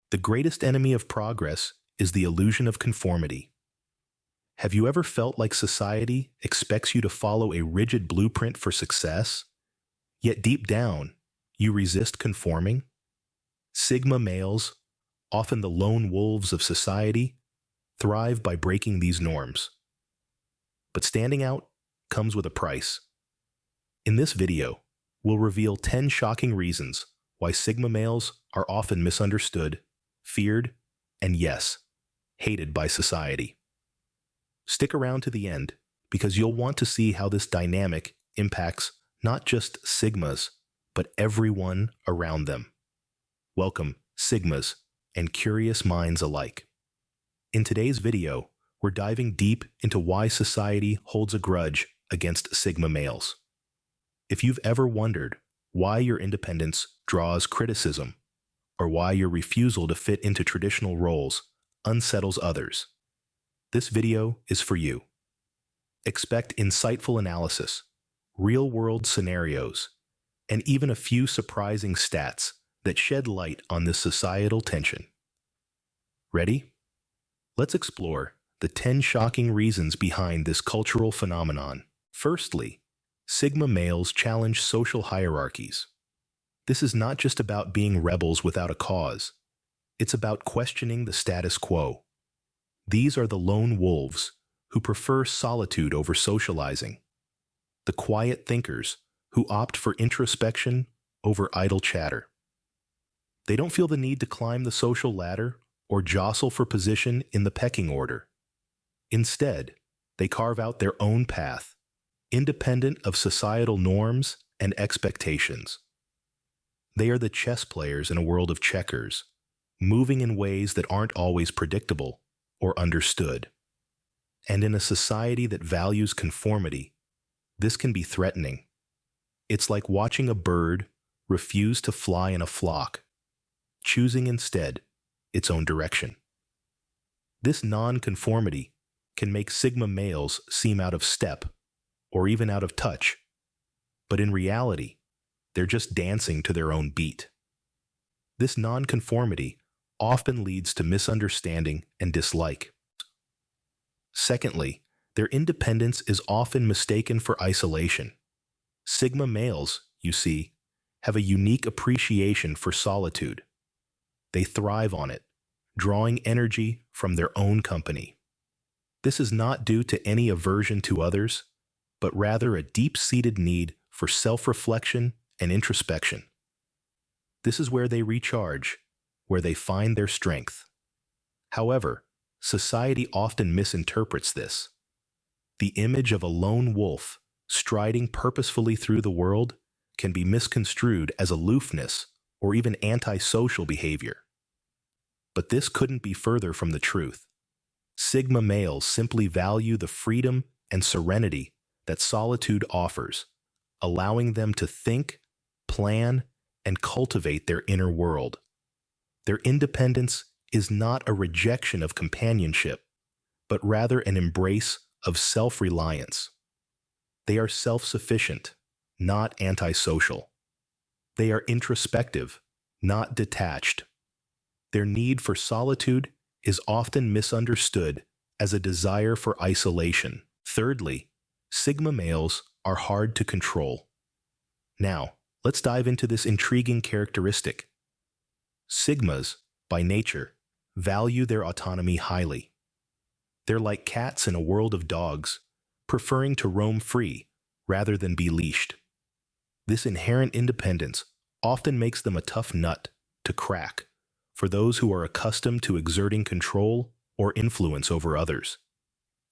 The greatest enemy of progress is the illusion of conformity. Have you ever felt like society expects you to follow a rigid blueprint for success, yet deep down, you resist conforming? Sigma males, often the lone wolves of society, thrive by breaking these norms. But standing out comes with a price. In this video, we'll reveal 10 shocking reasons why Sigma males are often misunderstood, feared, and yes, hated by society. Stick around to the end because you'll want to see how this dynamic impacts not just Sigmas, but everyone around them. Welcome, Sigmas and curious minds alike. In today's video, we're diving deep into why society holds a grudge against Sigma males. If you've ever wondered why your independence draws criticism, or why your refusal to fit into traditional roles unsettles others, this video is for you. Expect insightful analysis, real-world scenarios, and even a few surprising stats that shed light on this societal tension. Ready? Let's explore the 10 shocking reasons behind this cultural phenomenon. Firstly, Sigma males challenge social hierarchies. This is not just about being rebels without a cause. It's about questioning the status quo. These are the lone wolves who prefer solitude over socializing, the quiet thinkers who opt for introspection over idle chatter. They don't feel the need to climb the social ladder or jostle for position in the pecking order. Instead, they carve out their own path, independent of societal norms and expectations. They are the chess players in a world of checkers, moving in ways that aren't always predictable or understood. And in a society that values conformity, this can be threatening. It's like watching a bird refuse to fly in a flock, choosing instead its own direction. This non-conformity can make Sigma males seem out of step or even out of touch, but in reality, they're just dancing to their own beat. This non-conformity often leads to misunderstanding and dislike. Secondly, their independence is often mistaken for isolation. Sigma males, you see, have a unique appreciation for solitude. They thrive on it, drawing energy from their own company. This is not due to any aversion to others, but rather a deep-seated need for self-reflection and introspection. This is where they recharge, where they find their strength. However, society often misinterprets this. The image of a lone wolf striding purposefully through the world can be misconstrued as aloofness or even antisocial behavior. But this couldn't be further from the truth. Sigma males simply value the freedom and serenity that solitude offers, allowing them to think, plan, and cultivate their inner world. Their independence is not a rejection of companionship, but rather an embrace of self-reliance. They are self-sufficient, not antisocial. They are introspective, not detached. Their need for solitude is often misunderstood as a desire for isolation. Thirdly, Sigma males are hard to control. Now, let's dive into this intriguing characteristic. Sigmas, by nature, value their autonomy highly. They're like cats in a world of dogs, preferring to roam free rather than be leashed. This inherent independence often makes them a tough nut to crack for those who are accustomed to exerting control or influence over others.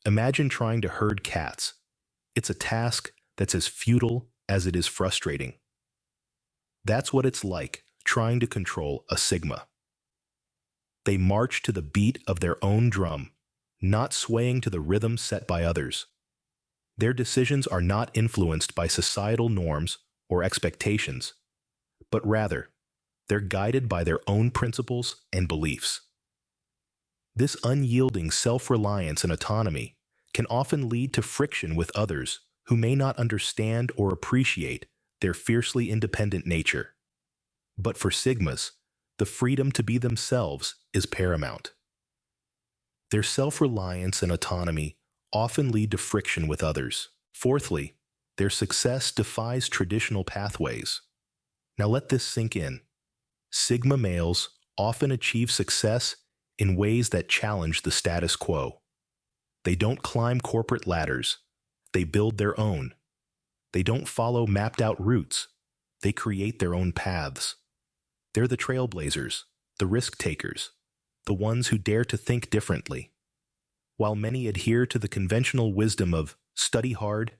Imagine trying to herd cats. It's a task that's as futile as it is frustrating. That's what it's like trying to control a Sigma. They march to the beat of their own drum, not swaying to the rhythm set by others. Their decisions are not influenced by societal norms or expectations, but rather, they're guided by their own principles and beliefs. This unyielding self-reliance and autonomy can often lead to friction with others who may not understand or appreciate their fiercely independent nature. But for Sigmas, The freedom to be themselves is paramount. Their self-reliance and autonomy often lead to friction with others. Fourthly, their success defies traditional pathways. Now let this sink in. Sigma males often achieve success in ways that challenge the status quo. They don't climb corporate ladders. They build their own. They don't follow mapped-out routes. They create their own paths. They're the trailblazers, the risk-takers, the ones who dare to think differently. While many adhere to the conventional wisdom of study hard,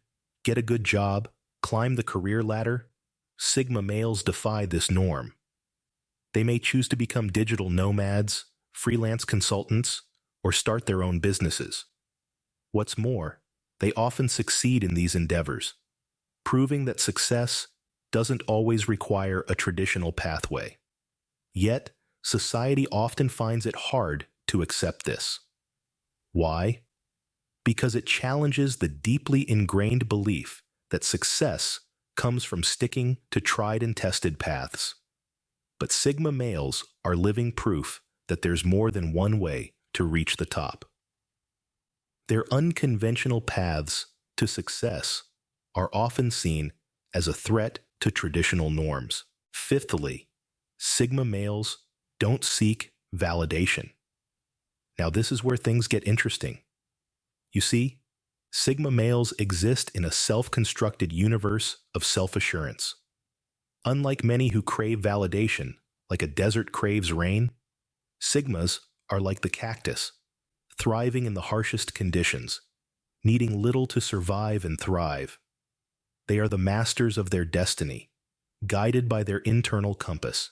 get a good job, climb the career ladder, Sigma males defy this norm. They may choose to become digital nomads, freelance consultants, or start their own businesses. What's more, they often succeed in these endeavors, proving that success doesn't always require a traditional pathway. Yet, society often finds it hard to accept this. Why? Because it challenges the deeply ingrained belief that success comes from sticking to tried and tested paths. But Sigma males are living proof that there's more than one way to reach the top. Their unconventional paths to success are often seen as a threat to traditional norms. Fifthly, Sigma males don't seek validation. Now this is where things get interesting. You see, Sigma males exist in a self-constructed universe of self-assurance. Unlike many who crave validation, like a desert craves rain, Sigmas are like the cactus, thriving in the harshest conditions, needing little to survive and thrive. They are the masters of their destiny, guided by their internal compass.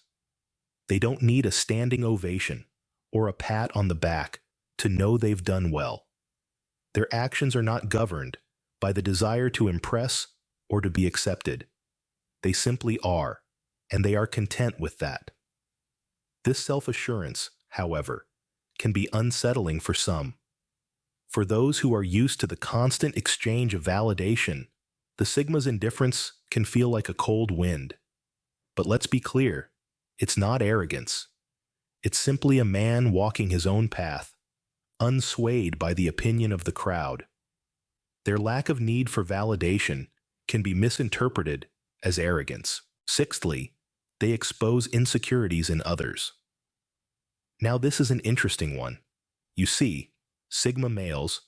They don't need a standing ovation or a pat on the back to know they've done well. Their actions are not governed by the desire to impress or to be accepted. They simply are, and they are content with that. This self-assurance, however, can be unsettling for some. For those who are used to the constant exchange of validation, the Sigma's indifference can feel like a cold wind. But let's be clear, it's not arrogance. It's simply a man walking his own path, unswayed by the opinion of the crowd. Their lack of need for validation can be misinterpreted as arrogance. Sixthly, they expose insecurities in others. Now this is an interesting one. You see, Sigma males,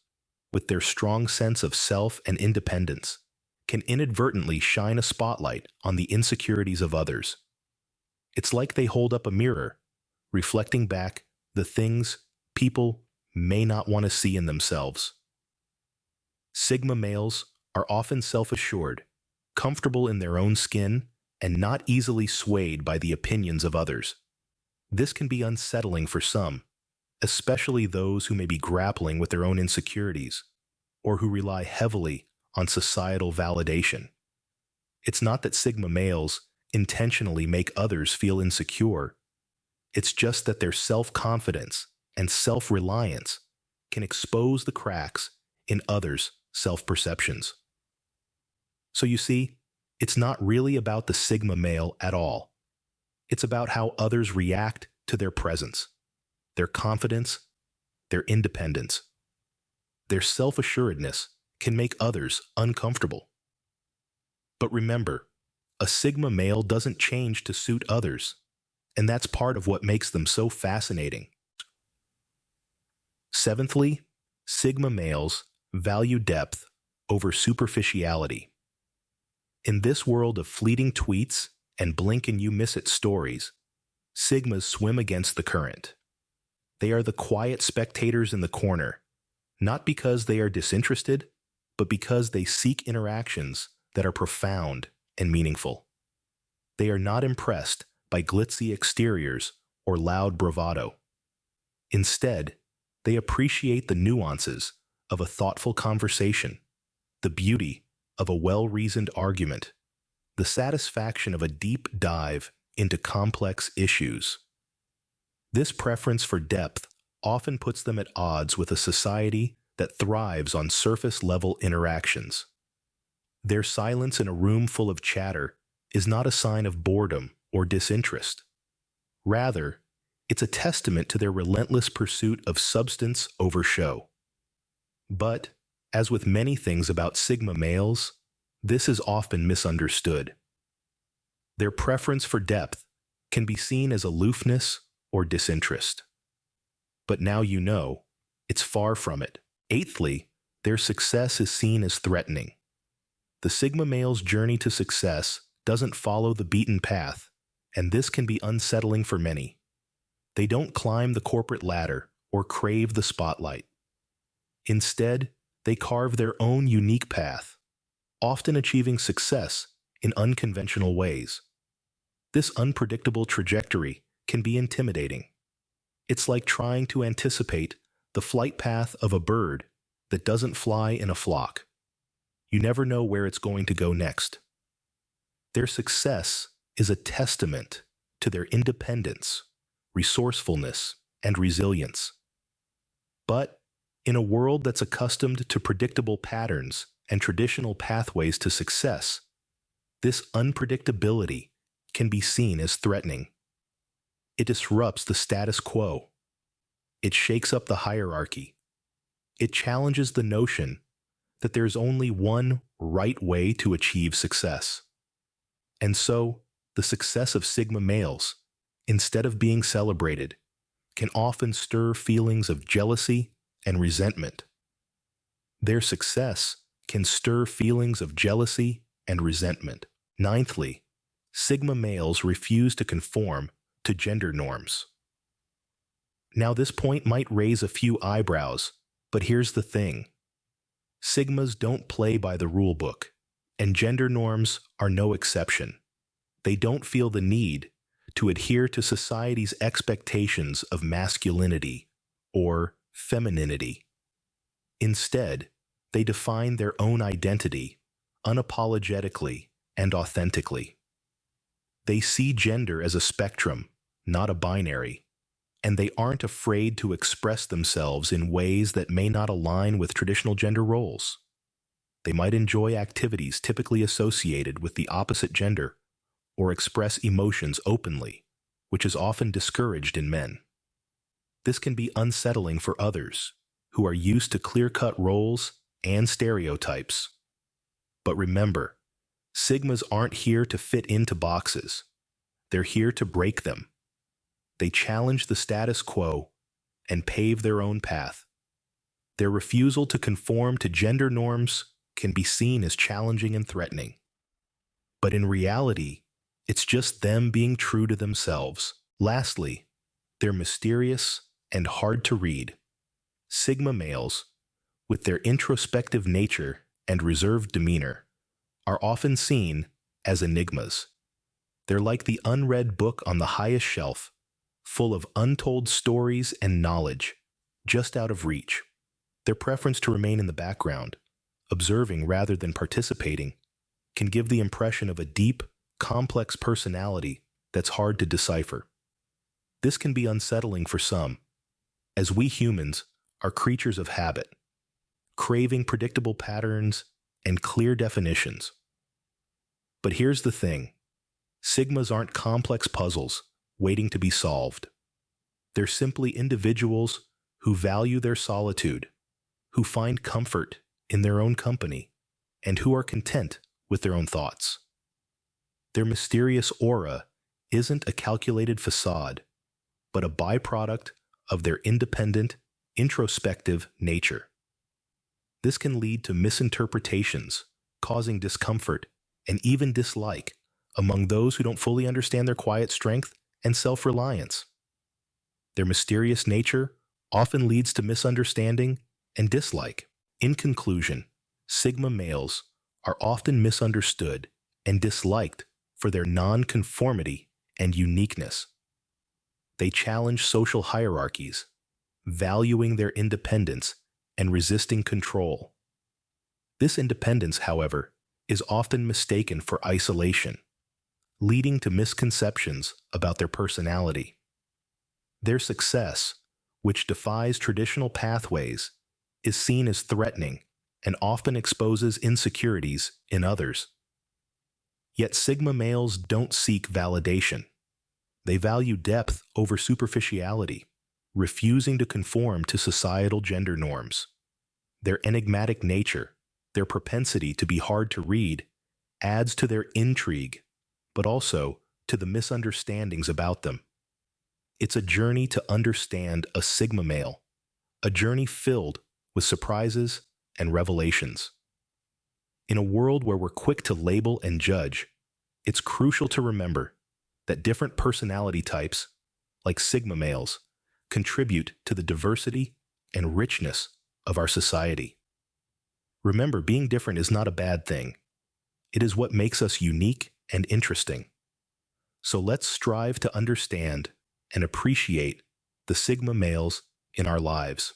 with their strong sense of self and independence, can inadvertently shine a spotlight on the insecurities of others. It's like they hold up a mirror, reflecting back the things people may not want to see in themselves. Sigma males are often self-assured, comfortable in their own skin, and not easily swayed by the opinions of others. This can be unsettling for some, especially those who may be grappling with their own insecurities, or who rely heavily on societal validation. It's not that Sigma males intentionally make others feel insecure. It's just that their self-confidence and self-reliance can expose the cracks in others' self-perceptions. So you see, it's not really about the Sigma male at all. It's about how others react to their presence, their confidence, their independence. Their self-assuredness can make others uncomfortable. But remember, a Sigma male doesn't change to suit others, and that's part of what makes them so fascinating. Seventhly, Sigma males value depth over superficiality. In this world of fleeting tweets and blink-and-you-miss-it stories, Sigmas swim against the current. They are the quiet spectators in the corner, not because they are disinterested, but because they seek interactions that are profound and meaningful. They are not impressed by glitzy exteriors or loud bravado. Instead, they appreciate the nuances of a thoughtful conversation, the beauty of a well-reasoned argument, the satisfaction of a deep dive into complex issues. This preference for depth often puts them at odds with a society that thrives on surface-level interactions. Their silence in a room full of chatter is not a sign of boredom or disinterest. Rather, it's a testament to their relentless pursuit of substance over show. But, as with many things about Sigma males, this is often misunderstood. Their preference for depth can be seen as aloofness or disinterest. But now you know, it's far from it. Eighthly, their success is seen as threatening. The Sigma male's journey to success doesn't follow the beaten path, and this can be unsettling for many. They don't climb the corporate ladder or crave the spotlight. Instead, they carve their own unique path, often achieving success in unconventional ways. This unpredictable trajectory can be intimidating. It's like trying to anticipate the flight path of a bird that doesn't fly in a flock. You never know where it's going to go next. Their success is a testament to their independence, resourcefulness, and resilience. But in a world that's accustomed to predictable patterns and traditional pathways to success, this unpredictability can be seen as threatening. It disrupts the status quo. It shakes up the hierarchy. It challenges the notion that there's only one right way to achieve success. And so, the success of Sigma males, instead of being celebrated, can often stir feelings of jealousy and resentment. Their success can stir feelings of jealousy and resentment. Ninthly, Sigma males refuse to conform to gender norms. Now, this point might raise a few eyebrows, but here's the thing. Sigmas don't play by the rule book, and gender norms are no exception. They don't feel the need to adhere to society's expectations of masculinity or femininity. Instead, they define their own identity unapologetically and authentically. They see gender as a spectrum, not a binary, and they aren't afraid to express themselves in ways that may not align with traditional gender roles. They might enjoy activities typically associated with the opposite gender or express emotions openly, which is often discouraged in men. This can be unsettling for others who are used to clear-cut roles and stereotypes. But remember, Sigmas aren't here to fit into boxes. They're here to break them. They challenge the status quo and pave their own path. Their refusal to conform to gender norms can be seen as challenging and threatening. But in reality, it's just them being true to themselves. Lastly, they're mysterious and hard to read. Sigma males, with their introspective nature and reserved demeanor, are often seen as enigmas. They're like the unread book on the highest shelf, full of untold stories and knowledge, just out of reach. Their preference to remain in the background, observing rather than participating, can give the impression of a deep, complex personality that's hard to decipher. This can be unsettling for some, as we humans are creatures of habit, craving predictable patterns and clear definitions. But here's the thing. Sigmas aren't complex puzzles waiting to be solved. They're simply individuals who value their solitude, who find comfort in their own company, and who are content with their own thoughts. Their mysterious aura isn't a calculated facade, but a byproduct of their independent, introspective nature. This can lead to misinterpretations, causing discomfort and even dislike among those who don't fully understand their quiet strength and self-reliance. Their mysterious nature often leads to misunderstanding and dislike. In conclusion, Sigma males are often misunderstood and disliked for their non-conformity and uniqueness. They challenge social hierarchies, valuing their independence and resisting control. This independence, however, is often mistaken for isolation, leading to misconceptions about their personality. Their success, which defies traditional pathways, is seen as threatening and often exposes insecurities in others. Yet Sigma males don't seek validation. They value depth over superficiality, refusing to conform to societal gender norms. Their enigmatic nature, their propensity to be hard to read, adds to their intrigue, but also to the misunderstandings about them. It's a journey to understand a Sigma male, a journey filled with surprises and revelations. In a world where we're quick to label and judge, it's crucial to remember that different personality types, like Sigma males, contribute to the diversity and richness of our society. Remember, being different is not a bad thing. It is what makes us unique and interesting. So let's strive to understand and appreciate the Sigma males in our lives.